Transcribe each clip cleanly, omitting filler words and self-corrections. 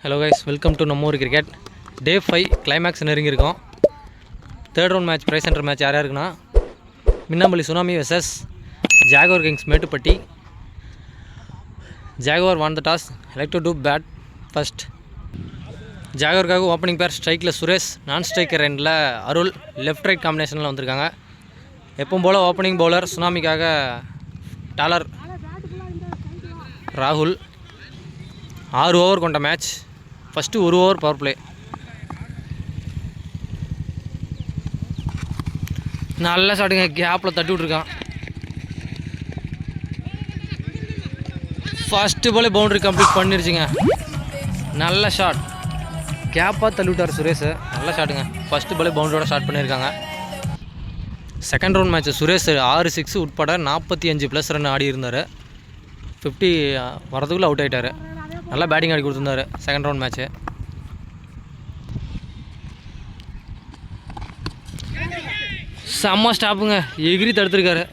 Hello guys, welcome to நம்ம ஊர் cricket. Day 5 climax நெருங்கியிருக்கோம். Third round match, prize centre match யார் யாருக்குன்னா Minnampalli Tsunami versus Jaguar Kings Mettupatti. Jaguar won the toss, elect to bat first. ஜாகுவாருக்காக opening pair ஸ்ட்ரைக்கில் சுரேஷ், நான் striker எண்டில் Arul, left right காம்பினேஷனில் வந்திருக்காங்க. எப்பவும் போல் ஓப்பனிங் பவுலர் சுனாமிக்காக டாலர் ராகுல். 6 ஓவர் கொண்ட match. First 1 over power play. நல்ல ஷாட்டுங்க, கேப்பில் தட்டி விட்ருக்கான். ஃபஸ்ட்டு பாலே பவுண்ட்ரி கம்ப்ளீட் பண்ணிருச்சுங்க. நல்ல ஷாட், கேப்பாக தள்ளி விட்டார் சுரேஷ். நல்ல ஷாட்டுங்க, ஃபஸ்ட்டு பாலே பவுண்டரியோட ஸ்டார்ட் பண்ணியிருக்காங்க. செகண்ட் ரவுண்ட் மேட்ச் சுரேஷ் 6 6 உட்பட 45+ ரன் ஆடி இருந்தார். 50 வரதுக்குள்ளே அவுட் ஆகிட்டார். நல்லா பேட்டிங் ஆடி கொடுத்துருந்தாரு செகண்ட் ரவுண்ட் மேட்ச்சு. செம்ம ஸ்டாப்புங்க, எகிரி தடுத்துருக்காரு.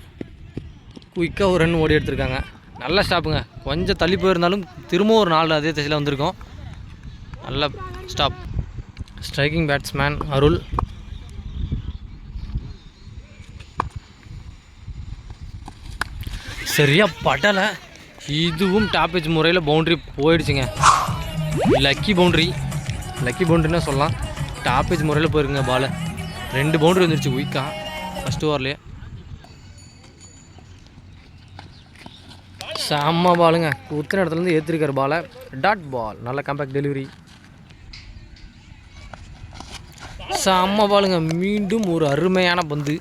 குயிக்காக ஒரு ரன் ஓடி எடுத்திருக்காங்க. நல்ல ஸ்டாப்புங்க, கொஞ்சம் தள்ளி போயிருந்தாலும் திரும்பவும் ஒரு 4 அதே திசையில் வந்திருக்கோம். நல்ல ஸ்டாப். ஸ்ட்ரைக்கிங் பேட்ஸ்மேன் அருள். சரியாக படலை. இதுவும் டாப்பேஜ் முறையில் பவுண்ட்ரி போயிடுச்சுங்க. லக்கி பவுண்ட்ரின்னு சொல்லலாம். டாப்பேஜ் முறையில் போயிருக்குங்க பால். 2 பவுண்ட்ரி வந்துருச்சு குயிக்காக ஃபஸ்ட்டு ஓவர்லேயே. செம்ம பாலுங்க, குத்தின இடத்துலேருந்து ஏற்றிருக்கார் பாலை. டாட் பால், நல்ல காம்பேக்ட் டெலிவரி. செம்ம பாலுங்க, மீண்டும் ஒரு அருமையான பந்து.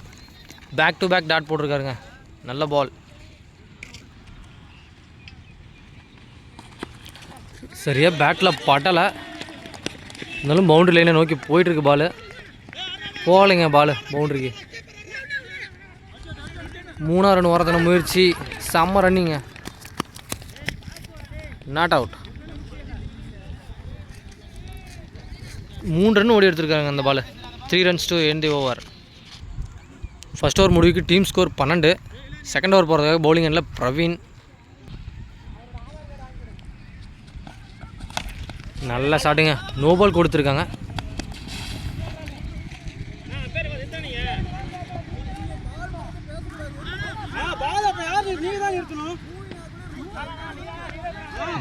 பேக் டு பேக் டாட் போட்டிருக்காருங்க. நல்ல பால். சரியாக பேட்டில் பட்டலை, இருந்தாலும் பவுண்ட்ரி லைனை நோக்கி போயிட்டுருக்கு பால். போகலைங்க பால் பவுண்ட்ரிக்கு. 3 ரன் ஓரத்தின முயற்சி. செம்ம ரன்னிங்க, நாட் அவுட். 3 ரன் ஓடி எடுத்துருக்காங்க அந்த பால். 3 runs to end the over. First over முடிவுக்கு டீம் ஸ்கோர் 12. செகண்ட் ஓவர் போகிறதுக்காக பவுலிங் எண்டில் பிரவீன். நல்ல ஷாட்டுங்க, நோ பால் கொடுத்துருக்காங்க.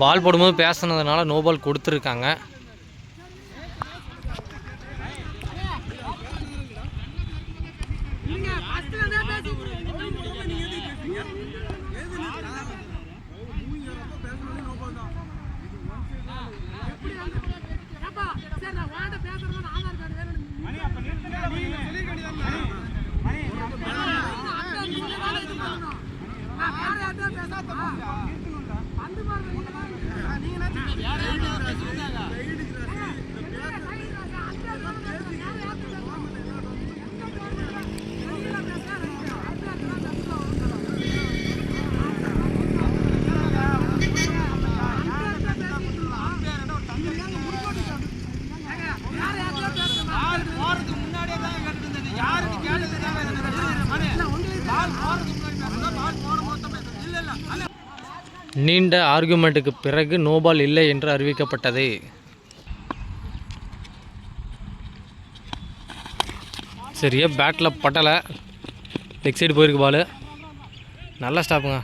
பால் போடும்போது பேசுனதுனால நோ பால் கொடுத்துருக்காங்க. நீண்ட ஆர்குமெண்ட்டுக்கு பிறகு நோபால் இல்லை என்று அறிவிக்கப்பட்டது. சரியா பேட்டில் பட்டலை, லெக் சைடு போயிருக்கு பால். நல்ல ஸ்டாப்புங்க,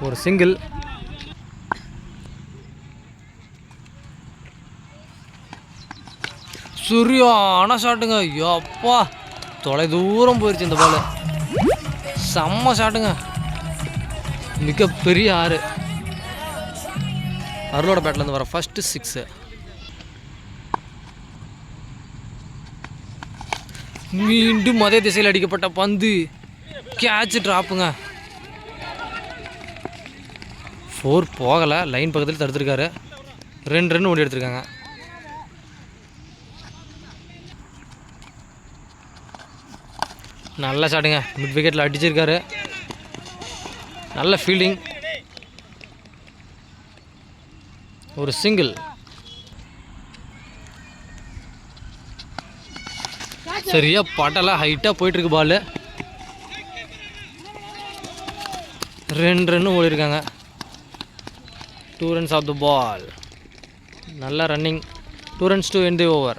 ஒரு சிங்கிள். சரியான ஷாட்டுங்க, அப்பா தொலை தூரம் போயிடுச்சு இந்த பால். செம்ம ஷாட்டுங்க, மிகப்பெரிய 6. அருளோட பேட்லேருந்து வர ஃபஸ்ட்டு 6. மீண்டும் அதே திசையில் அடிக்கப்பட்ட பந்து. கேட்ச் ட்ராப்புங்க. 4 போகலை, லைன் பக்கத்தில் தடுத்துருக்காரு. 2 ரன் ஓடி எடுத்திருக்காங்க. நல்ல ஷாட்டுங்க, மிட் விக்கெட்டில் அடிச்சிருக்காரு. நல்ல ஃபீல்டிங், ஒரு சிங்கிள். சரியாக பட்டலை, ஹைட்டாக போயிட்டுருக்கு பால். 2 ரன்னு ஓடி இருக்காங்க. 2 runs ஆஃப் த பால். நல்ல running. 2 runs to end the over.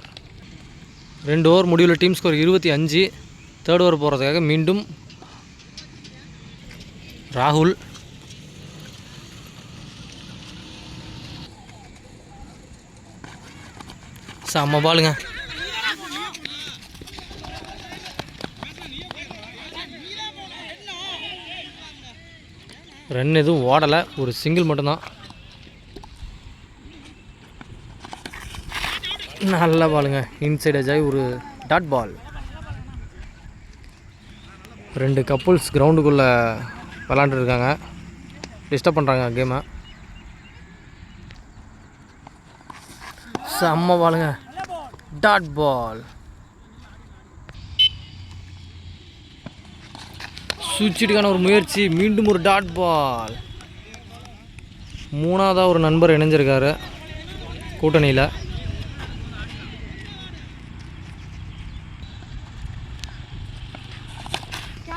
2 over முடிவில் டீம் ஸ்கோர் 25. தேர்ட் ஓவர் போகிறதுக்காக மீண்டும் ராகுல். செம்ம பாலுங்க. ரன் எதுவும் ஓடலை, ஒரு சிங்கிள் மட்டும்தான். நல்ல பாலுங்க. இன்சைட் எஜ் ஆகி ஒரு டாட் பால். 2 கப்புள்ஸ் கிரவுண்டுக்குள்ளே விளாண்டுருக்காங்க, டிஸ்டர்ப் பண்ணுறாங்க கேமை. செம்ம பாலுங்க. டாட் பால். சுவிட்சுக்கான ஒரு முயற்சி, மீண்டும் ஒரு டாட் பால். 3ஆவதாக ஒரு நண்பர் இணைஞ்சிருக்காரு கூட்டணியில்.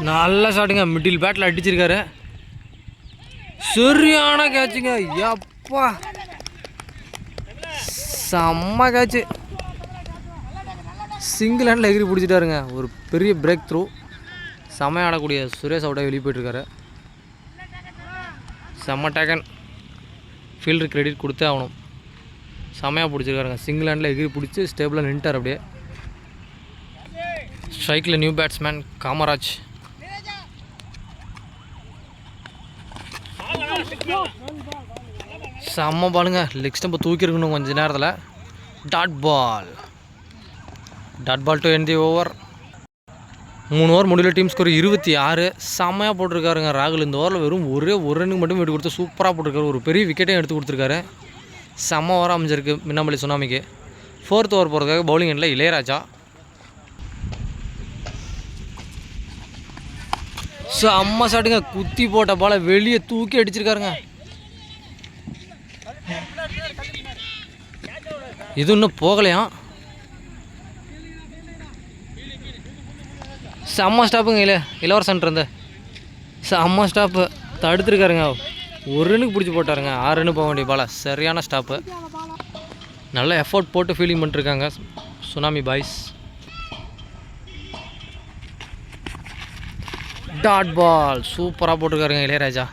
நல்ல ஷாட்டுங்க. மிடில் பேட்டில் அடிச்சிருக்காரு. சரியான கேட்சுங்க. எப்பா செம்ம கேட்சு. சிங்கிள் ஹேண்டில் எகிரி பிடிச்சிட்டாருங்க. ஒரு பெரிய பிரேக் த்ரூ. செம்மையாக ஆடக்கூடிய சுரேஷ் அவுட்டாக வெளியே போய்ட்டுருக்காரு. செம்ம டேக்கன். ஃபீல்டர் கிரெடிட் கொடுத்தே ஆகணும். செம்மையாக பிடிச்சிருக்காருங்க. சிங்கிள் ஹேண்டில் எகிரி பிடிச்சி ஸ்டேபிளாக நின்ட்டார் அப்படியே. ஸ்ட்ரைக்கில் நியூ பேட்ஸ்மேன் காமராஜ். செம்ம பாலுங்க. லெக் ஸ்டம்பை தூக்கிருக்கணும் கொஞ்சம் நேரத்தில். Dot ball. Dot ball to end the over. 3 over முடியல டீம் ஸ்கோர் 26. செம்மையாக போட்டிருக்காருங்க ராகுல். இந்த ஓவரில் வெறும் ஒரே ஒரு ரன்னுக்கு மட்டும் விட்டு கொடுத்து சூப்பராக போட்டிருக்காரு. ஒரு பெரிய விக்கெட்டையும் எடுத்து கொடுத்துருக்காரு. செம்ம ஓவராக அமைஞ்சிருக்கு மின்னாம்பள்ளி சுனாமிக்கு. 4th ஓவர் போகிறதுக்காக பவுலிங் எண்டில் இளையராஜா. செம்ம ஷாட்டுங்க. குத்தி போட்ட பாலை வெளியே தூக்கி அடிச்சிருக்காருங்க. இது இன்னும் போகலையா. செம்ம ஸ்டாப்புங்க. இளவரசன் இருந்து செம்ம ஸ்டாப்பு தடுத்துருக்காருங்க. ஒரு ரன்னுக்கு பிடிச்சி போட்டாருங்க. 6 ரன்னு போக வேண்டிய பாலை சரியான ஸ்டாப்பு. நல்ல எஃபோர்ட் போட்டு ஃபீலிங் பண்ணிட்டுருக்காங்க சுனாமி பாய்ஸ். Dot ball. சூப்பராக போட்டிருக்காருங்க இளையராஜா.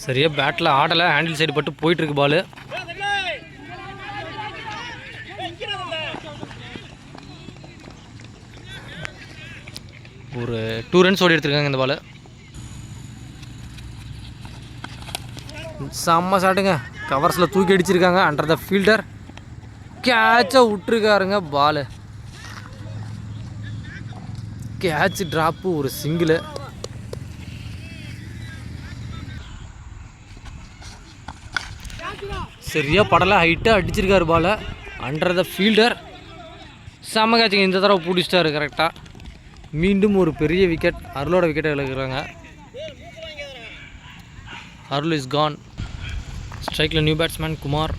சரியாக பேட்டில் ஆடலை. ஹேண்டில் சைடு பட்டு போயிட்டுருக்கு பால். ஒரு 2 ரன்ஸ் ஓடி எடுத்துருக்காங்க இந்த பால். செம்ம ஷாட்டுங்க. கவர்ஸில் தூக்கி அடிச்சிருக்காங்க. Under the fielder. கேட்சை விட்டுருக்காருங்க பால். கேட்ச் ட்ராப்பு, ஒரு சிங்கிள். சரியாக படலை. ஹைட்டாக அடிச்சிருக்காரு பால். Under the fielder. செம்ம கேட்சுங்க. இந்த தடவை பிடிச்சிட்டாரு கரெக்டாக. மீண்டும் ஒரு பெரிய விக்கெட். அருளோட விக்கெட்டை இழக்கிறாங்க. அருள் இஸ் கான். ஸ்ட்ரைக்கில் நியூ பேட்ஸ்மேன் குமார்.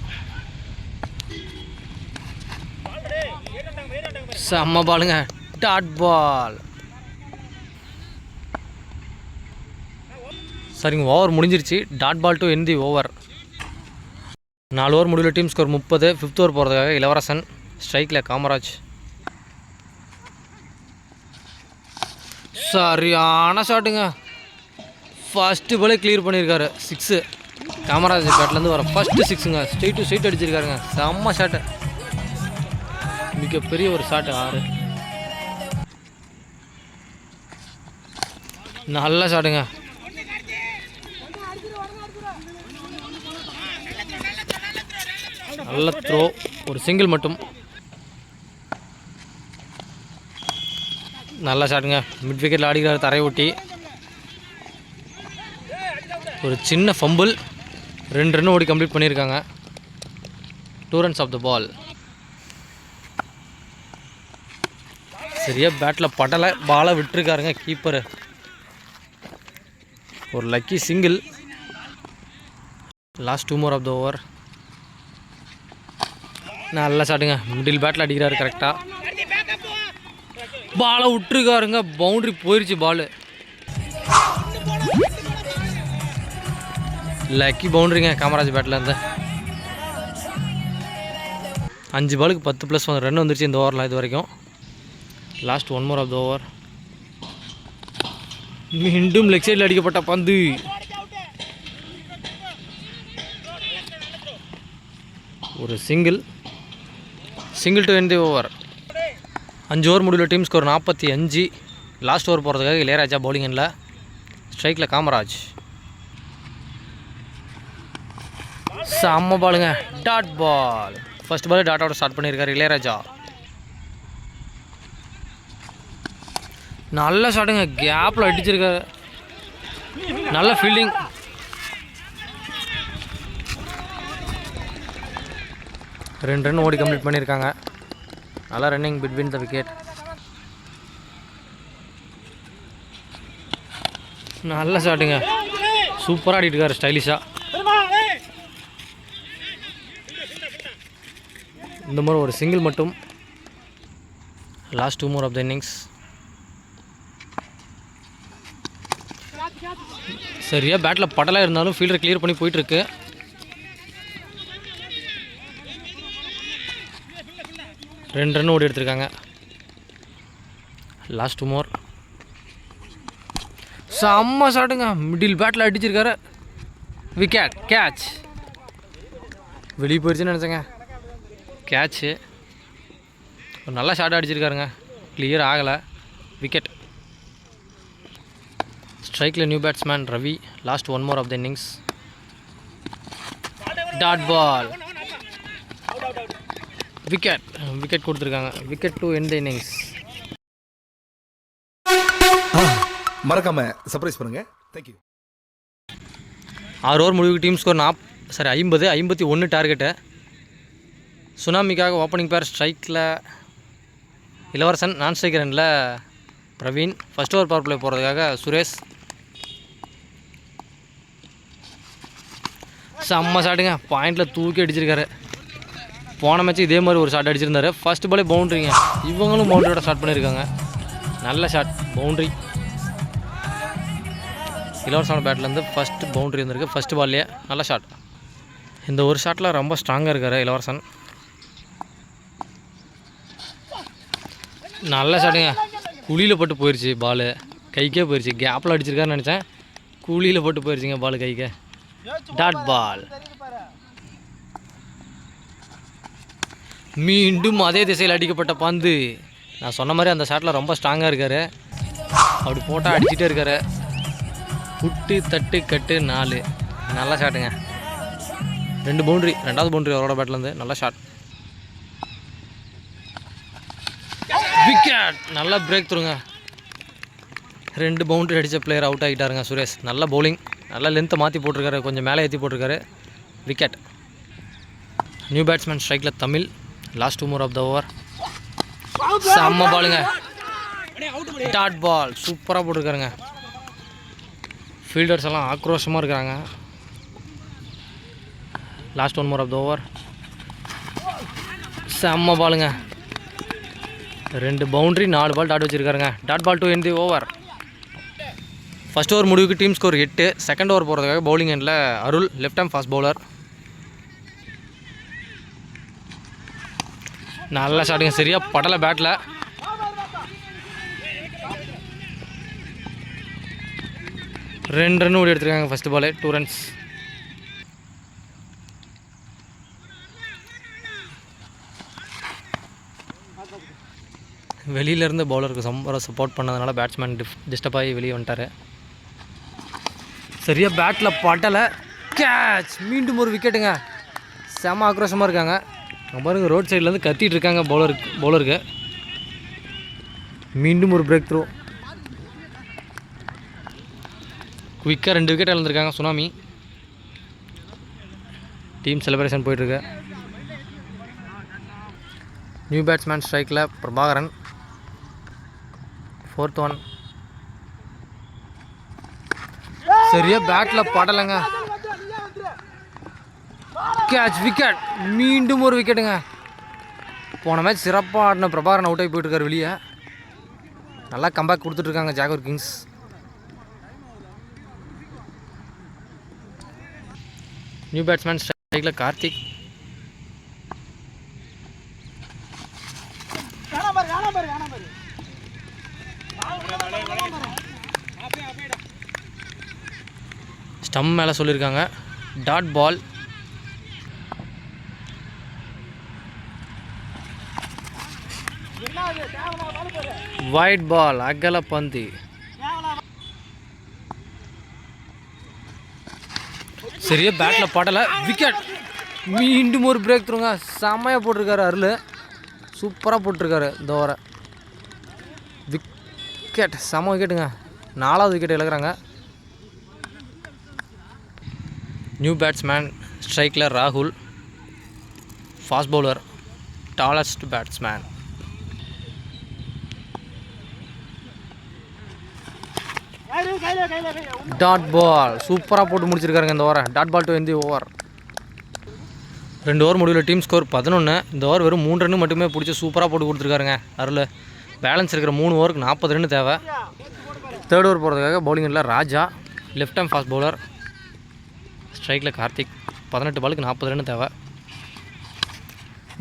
செம்ம பாலுங்க. Dot ball. சரிங்க, ஓவர் முடிஞ்சிருச்சு. Dot ball to end the over. 4 over முடிவில் டீம் ஸ்கோர் 30. 5th ஓவர் போகிறதுக்காக இளவரசன். ஸ்ட்ரைக்கில் காமராஜ். சரியான ஷாட்டுங்க. ஃபஸ்ட்டு பாலே கிளியர் பண்ணியிருக்காரு. 6. காமராஜ் பேட்லேருந்து வர ஃபஸ்ட்டு 6ங்க. ஸ்ட்ரெயிட் டு ஸ்ட்ரெயிட் அடிச்சிருக்காருங்க. செம்ம ஷாட்டு. மிகப்பெரிய ஒரு ஷாட்டு. 6. நல்ல ஷாட்டுங்க. நல்ல த்ரோ. ஒரு சிங்கிள் மட்டும். நல்ல ஷாட்டுங்க. மிட் விக்கெட்டில் ஆடிக்கிறார் தரை ஒட்டி. ஒரு சின்ன ஃபம்பிள். 2 ரன் ஓடி கம்ப்ளீட் பண்ணியிருக்காங்க. 2 runs ஆஃப் த பால். சரியாக பேட்டில் படலை. பாலை விட்டுருக்காருங்க கீப்பரு. ஒரு lucky single. Last 2 more of the over. நல்ல ஷாட்டுங்க. மிடில் பேட்டில் அடிக்கிறாரு கரெக்டாக. பாலை விட்டுருக்காருங்க. பவுண்ட்ரி போயிடுச்சு பால். லக்கி பவுண்டரிங்க காமராஜ் பேட்டில் இருந்து. 5 பாலுக்கு 10+ ரன் வந்துருச்சு இந்த ஓவரில் இது வரைக்கும். Last 1 more of the over. மீண்டும் லெக் சைடில் அடிக்கப்பட்ட பந்து. ஒரு single to end the over. 5 over முடிவில் டீம் ஸ்கோர் 45. லாஸ்ட் ஓவர் போகிறதுக்காக இளையராஜா பவுலிங் எண்ணில். ஸ்ட்ரைக்கில் காமராஜ். செம்ம பாலுங்க, டாட் பால். ஃபர்ஸ்ட் பால் டாட்டோட ஸ்டார்ட் பண்ணியிருக்காரு இளையராஜா. நல்ல ஷாட்டுங்க, கேப்பில் அடிச்சிருக்காரு. நல்ல ஃபீல்டிங். ரெண்டு ரன் ஓடி கம்ப்ளீட் பண்ணியிருக்காங்க. நல்லா ரன்னிங் பிட்வீன் த விக்கெட். நல்ல ஷாட்டுங்க, சூப்பராக ஆடிட்டு இருக்காரு ஸ்டைலிஷாக. இந்த மாதிரி ஒரு சிங்கிள் மட்டும். Last 2 more of the innings. சரியா பேட்டில் படலாக இருந்தாலும் ஃபீல்டரை கிளியர் பண்ணி போயிட்டுருக்கு. ரெண்டு ரன் ஓடி எடுத்திருக்காங்க. Last 2 more. செம்ம ஷாட்டுங்க, மிடில் பேட்டில் அடிச்சிருக்காரு. Wicket, catch. வெளியே போயிடுச்சுன்னு நினச்சேங்க, கேட்ச்சு. ஒரு நல்ல ஷாட் அடிச்சிருக்காருங்க, கிளியர் ஆகலை. விக்கெட். ஸ்ட்ரைக்கில் new batsman Ravi. Last 1 more of the innings. Dot ball. Wicket கொடுத்துருக்காங்க. Wicket to end the innings. மறக்காம சர்ப்ரைஸ் பண்ணுங்க. தேங்க்யூ. 6 ஓவர் முடிவுக்கு டீம் ஸ்கோர் 51 டார்கெட்டு. சுனாமிக்காக ஓப்பனிங் பேர் ஸ்ட்ரைக்கில் இளவரசன். நான் ஸ்ட்ரைக் ரனில் Praveen. First over power play போகிறதுக்காக சுரேஷ். செம்ம ஷாட்டுங்க, பாயிண்டில் தூக்கி அடிச்சிருக்காரு. போன மேட்ச் இதே மாதிரி ஒரு ஷாட் அடிச்சிருந்தாரு. ஃபஸ்ட் பாலே பவுண்ட்ரிங்க. இவங்களும் பவுண்ட்ரியோட ஸ்டார்ட் பண்ணியிருக்காங்க. நல்ல ஷாட், பவுண்ட்ரி. இளவரசனோட பேட்லேருந்து ஃபஸ்ட்டு பவுண்ட்ரி வந்திருக்கு ஃபஸ்ட்டு பால்லையே. நல்ல ஷாட். இந்த ஒரு ஷாட்டில் ரொம்ப ஸ்ட்ராங்காக இருக்கார் இளவரசன். நல்ல ஷாட்டுங்க, குழியில் பட்டு போயிடுச்சு பால். கைக்கே போயிடுச்சு. கேப்பில் அடிச்சிருக்காருன்னு நினச்சேன், குழியில் பட்டு போயிடுச்சுங்க பால் கைக்கு. Dot ball. மீண்டும் அதே திசையில் அடிக்கப்பட்ட பந்து. நான் சொன்ன மாதிரி அந்த ஷாட்டில் ரொம்ப ஸ்ட்ராங்காக இருக்கார். அப்படி போட்டால் அடிச்சுட்டே இருக்கார். புட்டு தட்டு கட்டு 4. நல்ல ஷாட்டுங்க. 2 பவுண்ட்ரி. 2வது பவுண்ட்ரி அவரோட பேட்லேருந்து. நல்ல ஷாட். விக்கெட். நல்ல பிரேக் த்ரூங்க. 2 பவுண்ட்ரி அடித்த பிளேயர் அவுட் ஆகிட்டாருங்க சுரேஷ். நல்ல பவுலிங். நல்ல லென்த்தை மாற்றி போட்டிருக்காரு, கொஞ்சம் மேலே ஏற்றி போட்டிருக்காரு. விக்கெட். நியூ பேட்ஸ்மேன் ஸ்ட்ரைக்கில் Tamil. Last 2 more of the over. செம்ம பாலுங்க, டாட் பால். சூப்பராக போட்டிருக்காருங்க. ஃபீல்டர்ஸ் எல்லாம் ஆக்ரோஷமாக இருக்கிறாங்க. Last 1 more of the over. செம்ம பாலுங்க. 2 பவுண்ட்ரி 4 பால் டாட் வச்சுருக்காருங்க. Dot ball to end the over. First over முடிவுக்கு டீம் ஸ்கோர் 8. செகண்ட் ஓவர் போகிறதுக்காக பவுலிங் எண்டில் Arul. Left arm fast bowler. நல்ல ஷாட்டுங்க, சரியாக படலை பேட்டில். ரெண்டு ரன் ஓடி எடுத்துருக்காங்க ஃபஸ்ட்டு பாலே. 2 runs. வெளியிலேருந்து பவுலருக்கு சப்போர்ட் பண்ணதுனால பேட்ஸ்மேன் டிஸ்டர்ப் ஆகி வெளியே வந்துட்டார். சரியாக பேட்டில் பட்டலை. கேட்ச். மீண்டும் ஒரு விக்கெட்டுங்க. செம ஆக்ரோஷமாக இருக்காங்க பாருங்க. ரோட் சைட்லேருந்து கத்திட்டு இருக்காங்க பவுலருக்கு. மீண்டும் ஒரு பிரேக் த்ரூ. குயிக்காக 2 விக்கெட் இழந்திருக்காங்க சுனாமி. டீம் செலிப்ரேஷன் போயிட்டுருக்கு. நியூ பேட்ஸ்மேன் ஸ்ட்ரைக்கில் பிரபாகரன். 4th one. சரியாக பேட்டில் படலைங்க. கேட்ச். விக்கெட். மீண்டும் ஒரு விக்கெட்டுங்க. போன மேட்ச் சிறப்பாக ஆடின பிரபாகரன் அவுட் ஆகி போயிட்டுருக்காரு வெளியே. நல்லா கம்பேக் கொடுத்துட்ருக்காங்க ஜாகுவார் கிங்ஸ். நியூ பேட்ஸ்மேன் ஸ்ட்ரைக்கில் கார்த்திக். ஸ்டம் மேலே சொல்லியிருக்காங்க. Dot ball. வைட் பால், அகல பந்து. சரியா பேட்டில் படலை. விக்கெட். மீண்டும் ஒரு பிரேக் த்ரூங்க. செம்மையாக போட்டிருக்காரு அருள். சூப்பராக போட்டிருக்காரு இந்த ஓவரை. விக்கெட், செம்ம விக்கெட்டுங்க. 4வது விக்கெட் இழக்கிறாங்க. நியூ பேட்ஸ்மேன் ஸ்ட்ரைக்கில் ராகுல். Fast bowler, tallest batsman. Dot ball, சூப்பராக போட்டு முடிச்சிருக்காருங்க இந்த ஓவரை. Dot ball to end the over. 2 over முடிவில் டீம் ஸ்கோர் 11. இந்த ஓவர் வெறும் 3 ரன்னு மட்டுமே பிடிச்சி சூப்பராக போட்டு கொடுத்துருக்காருங்க அருள். பேலன்ஸ் இருக்கிற 3 ஓவருக்கு 40 ரன்னு தேவை. 3rd ஓவர் போகிறதுக்காக பவுலிங்கில் Raja. Left hand fast bowler. ஸ்ட்ரைக்கில் கார்த்திக். 18 பாலுக்கு 40 ரன்னு தேவை.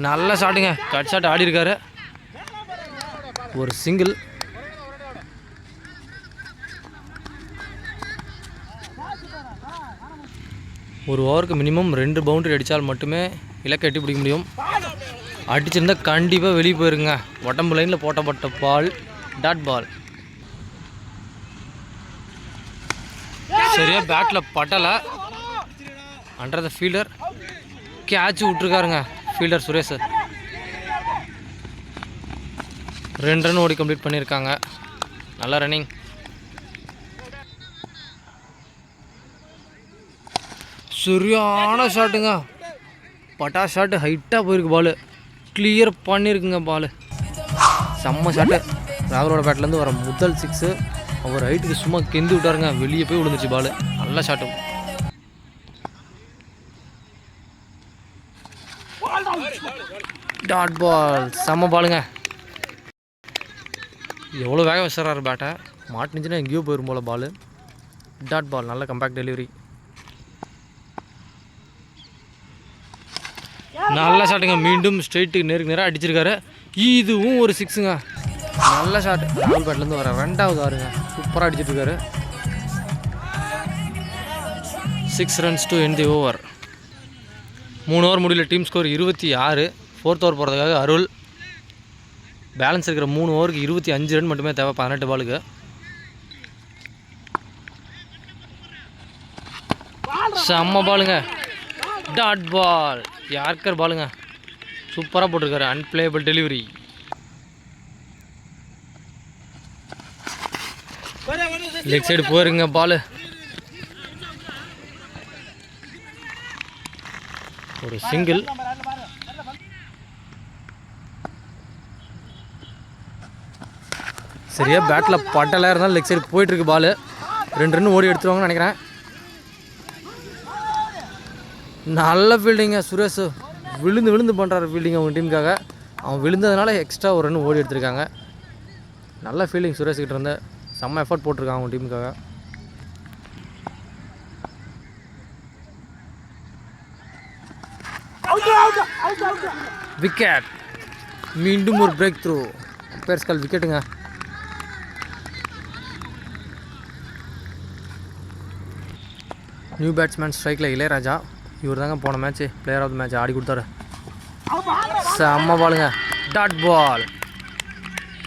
நல்ல ஷாட்டுங்க. கட் ஷாட் ஆடி இருக்காரு. ஒரு சிங்கிள். ஒரு ஓவருக்கு மினிமம் 2 பவுண்டரி அடித்தால் மட்டுமே இலக்கை எட்டி பிடிக்க முடியும். அடிச்சிருந்தா கண்டிப்பாக வெளியே போயிருங்க. உடம்பு லைனில் போட்டப்பட்ட பால். Dot ball. சரியாக பேட்டில் பட்டலை. Under the fielder. கேட்ச் விட்ருக்காருங்க ஃபீல்டர் சுரேஷ். 2 ரன் ஓடி கம்ப்ளீட் பண்ணியிருக்காங்க. நல்லா ரன்னிங். சரியான ஷாட்டுங்க. பட்டா ஷாட்டு. ஹைட்டாக போயிருக்கு பால். கிளியர் பண்ணியிருக்குங்க பால். செம்ம ஷாட்டு. ராகுலோட பேட்லேருந்து வர முதல் 6. அவர் ஹைட்டுக்கு சும்மா கெந்து விட்டாருங்க. வெளியே போய் விழுந்துச்சு பால். நல்ல ஷாட்டு. Dot ball. செம்ம பாலுங்க. எவ்வளோ வேகம் வச்சுறாரு பேட்டை. மாட்டினுச்சுன்னா எங்கேயோ போயிடும் போல் பால். டாட் பால். நல்ல கம்பேக்ட் டெலிவரி. நல்ல ஷாட்டுங்க. மீண்டும் ஸ்ட்ரெயிட்டுக்கு நேருக்கு நேராக அடிச்சிருக்காரு. இதுவும் ஒரு 6ங்க. நல்ல ஷாட். ராகுல் பேட்லேருந்து வர 2வது ஆறுங்க. சூப்பராக அடிச்சிட்ருக்காரு. 6 runs to end the over. 3 over முடியல டீம் ஸ்கோர் 26. 4th ஓவர் போகிறதுக்காக அருள். பேலன்ஸ் இருக்கிற 3 ஓவருக்கு 25 ரன் மட்டுமே தேவை 18 பாலுக்கு. செம்ம பாலுங்க. டாட் பால். யார்கர் பாலுங்க. சூப்பராக போட்டிருக்காரு. Unplayable delivery. லெக் சைடு போயிருங்க பால். ஒரு சிங்கிள். சரியா பேட்டில் பட்டலாக இருந்தாலும் லெக் சைடு போயிட்டுருக்கு பால். 2 ரன் ஓடி எடுத்துருவாங்கன்னு நினைக்கிறேன். நல்ல ஃபீல்டிங்க சுரேஷ். விழுந்து பண்ணுறாரு ஃபீல்டிங் அவங்க டீமுக்காக. அவன் விழுந்ததுனால எக்ஸ்ட்ரா ஒரு ரன் ஓடி எடுத்திருக்காங்க. நல்ல ஃபீல்டிங் சுரேஷ்கிட்ட இருந்து. செம்ம எஃபர்ட் போட்டிருக்காங்க அவங்க டீமுக்காக. விக்கெட். மீண்டும் ஒரு பிரேக் த்ரூ. அம்பையர்ஸ் கால் விக்கெட்டுங்க. நியூ பேட்ஸ்மேன் ஸ்ட்ரைக்கில் இளையராஜா. இவர் தாங்க போன match player of the match ஆடி கொடுத்தாரு. செம்ம பாலுங்க. Dot ball.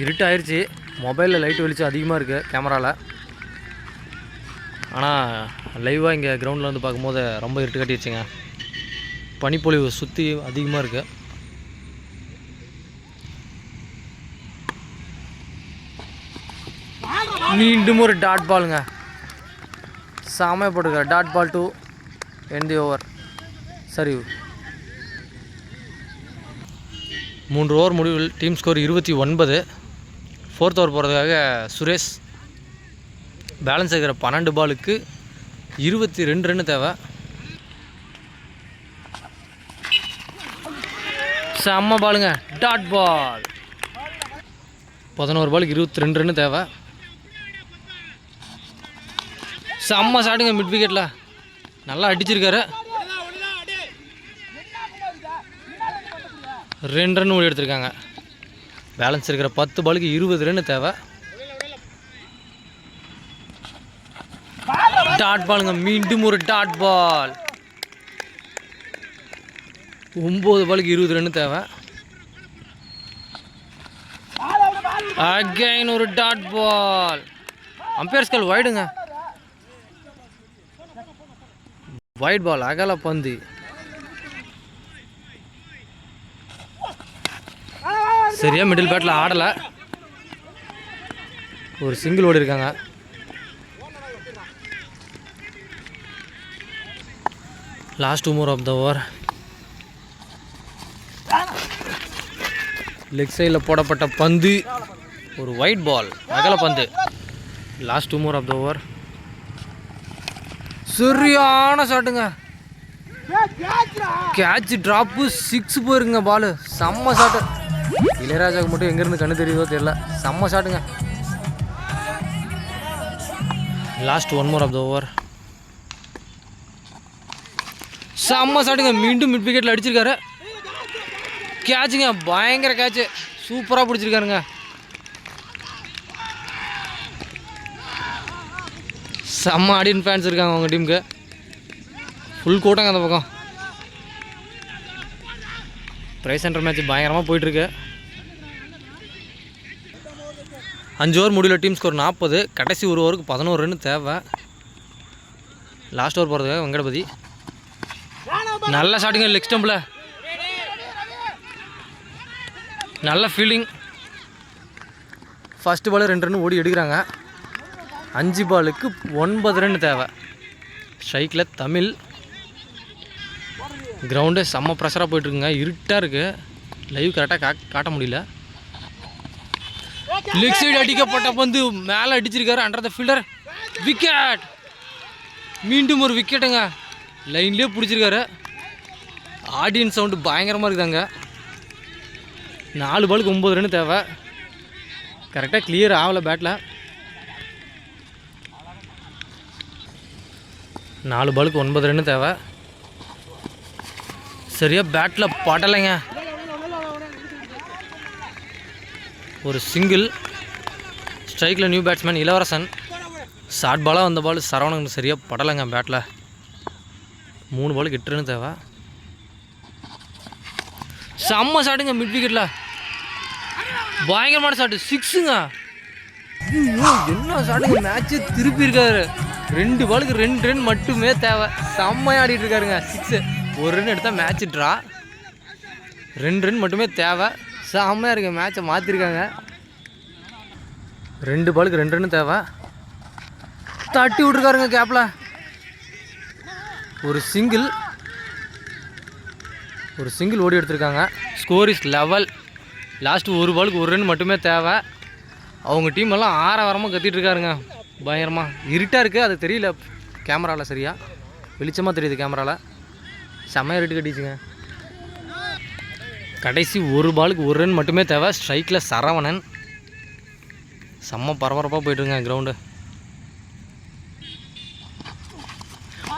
இருட்டாயிருச்சு. மொபைலில் லைட் வெளிச்சம் அதிகமாக இருக்குது கேமராவில். ஆனால் லைவாக இங்கே கிரவுண்டில் வந்து பார்க்கும்போது ரொம்ப இருட்டு கட்டிடுச்சுங்க. பனிப்பொழிவு சுற்றி அதிகமாக இருக்குது. மீண்டும் ஒரு டாட் பாலுங்க. செம்மையாக போட்டுருக்காரு. Dot ball to end the over. சரி, 3 ஓவர் முடிவில் டீம் ஸ்கோர் 29. 4th ஓவர் போகிறதுக்காக சுரேஷ். பேலன்ஸ் இருக்கிற 12 பாலுக்கு 22 ரன்னு தேவை. செம்ம பாலுங்க. டாட் பால். 11 பாலுக்கு 22 ரன்னு தேவை. செம்ம ஷாட்டுங்க மிட் விக்கெட்டில். நல்லா அடிச்சிருக்காரு. 2 ரன் ஓடி எடுத்திருக்காங்க. பேலன்ஸ் இருக்கிற 10 பாலுக்கு 20 ரன் தேவை. டாட் பாலுங்க, மீண்டும் ஒரு டாட் பால். 9 பாலுக்கு 20 ரன் தேவை. அகைன் ஒரு டாட் பால். அம்பையர் ஸ்கல் வைடுங்க. வைட் பால், அகல பந்து. சரியா மிடில் பேட்டில் ஆடலை. ஒரு சிங்கிள் ஓடி இருக்காங்க. Last 2 more of the over. Leg சைடில் போடப்பட்ட பந்து, ஒரு ஒயிட் பால், அகல பந்து. Last 2 more of the over. சரியான ஷாட்டுங்க. கேட்ச் ட்ராப்பு 6 போயிருங்க. பால் செம்ம ஷாட்டு. இளையராஜாவுக்கு மட்டும் எங்கேருந்து கண்ணு தெரியுதோ தெரியல. செம்ம ஷாட்டுங்க. Last 1 more of the over. செம்ம ஷாட்டுங்க. மீண்டும் மிட் விக்கெட்டில் அடிச்சிருக்காரு. கேட்சுங்க, பயங்கர கேட்சு. சூப்பராக பிடிச்சிருக்காருங்க. செம்ம ஆடியன் ஃபேன்ஸ் இருக்காங்க அவங்க டீமுக்கு. ஃபுல் கூட்டங்க அந்த பக்கம். ப்ரைஸ் சென்டர் மேட்ச் பயங்கரமாக போயிட்டுருக்கு. 5 ஓவர் முடிவில் டீம் ஸ்கோர் 40. கடைசி ஒரு ஓவருக்கு 11 ரன் தேவை. லாஸ்ட் ஓவர் போகிறதுக்காக வெங்கடபதி. நல்ல ஷாட்டுங்க லெக் ஸ்டம்பில். நல்ல ஃபீல்டிங். ஃபஸ்ட்டு பால் 2 ரன் ஓடி எடுக்கிறாங்க. 5 பாலுக்கு 9 ரன் தேவை. ஸ்ட்ரைக்கில் தமிழ். கிரவுண்டு செம்ம ப்ரெஷராக போயிட்டுருக்குங்க. இருட்டாக இருக்குது. லைவ் கரெக்டாக காட்ட முடியல. லெக் சைடு அடிக்கப்பட்ட பந்து மேலே அடிச்சிருக்காரு. Under the fielder. விக்கெட். மீண்டும் ஒரு விக்கெட்டுங்க. லைன்லேயே பிடிச்சிருக்காரு. ஆடியன்ஸ் சவுண்டு பயங்கரமாக இருக்குதாங்க. 4 பாலுக்கு 9 ரன் தேவை. கரெக்டாக கிளியர் ஆகலை பேட்டில். 4 பாலுக்கு 9 ரன் தேவை. சரியாக பேட்டில் படலைங்க. ஒரு சிங்கிள். ஸ்ட்ரைக்கில் நியூ பேட்ஸ்மேன் இளவரசன். ஷார்ட் பாலாக வந்த பால் சரவணன் சரியாக படலைங்க பேட்டில். 3 பாலுக்கு 8 ரன் தேவை. செம்ம ஷாட்டுங்க மிட் விக்கெட்டில். பயங்கரமான ஷாட்டு. 6ங்க. என்ன ஷாட்டுங்க. மேட்ச்சு திருப்பி இருக்காரு. 2 பாலுக்கு 2 ரன் மட்டுமே தேவை. செம்மையாக ஆடிட்டு இருக்காருங்க. 6. 1 ரன் எடுத்தால் மேட்ச் ட்ரா. 2 ரன் மட்டுமே தேவை. செம்மையாக இருக்கு. மேட்சை மாற்றிருக்காங்க. 2 பாலுக்கு 2 ரன் தேவை. தட்டி விட்ருக்காருங்க கேப்பில். ஒரு சிங்கிள் ஓடி எடுத்திருக்காங்க. Score is level. லாஸ்ட்டு 1 பாலுக்கு 1 ரன் மட்டுமே தேவை. அவங்க டீம் எல்லாம் ஆரவாரமாக கத்திட்டு இருக்காருங்க. பயங்கரமாக இருட்டாக இருக்குது. அது தெரியல கேமராவில். சரியாக வெளிச்சமாக தெரியுது கேமராவில். செம்மையாக இருட்டு கட்டிச்சுங்க. கடைசி 1 பாலுக்கு 1 ரன் மட்டுமே தேவை. ஸ்ட்ரைக்கில் சரவணன். செம்ம பரபரப்பாக போய்ட்டுருங்க கிரவுண்டு.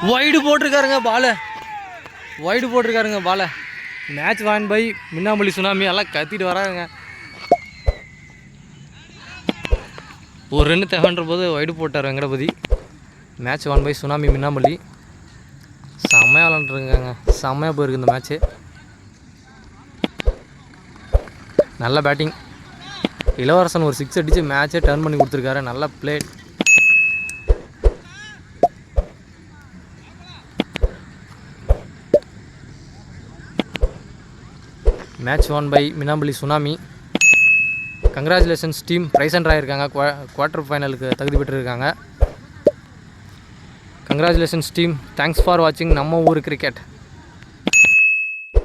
வைடு போட்டிருக்காருங்க பாலை. Match won by Minnampalli Tsunami. எல்லாம் கத்திட்டு வராங்க. 1 ரன் தேவைன்ற போது வைடு போட்டார் Venkatapathi. Match won by Tsunami Minnampalli. செம்மையாக விளாண்டுருக்காங்க. செம்மையாக போயிருக்கு இந்த மேட்ச்சு. நல்ல பேட்டிங். இளவரசன் ஒரு 6 அடித்து மேட்சை டர்ன் பண்ணி கொடுத்துருக்காரு. நல்ல play. Match won by Minnampalli Tsunami. Congratulations team. Prize centre ஆகியிருக்காங்க. குவார்ட்டர் ஃபைனலுக்கு தகுதி பெற்றிருக்காங்க. Congratulations team. தேங்க்ஸ் ஃபார் வாட்சிங் நம்ம ஊர் கிரிக்கெட்.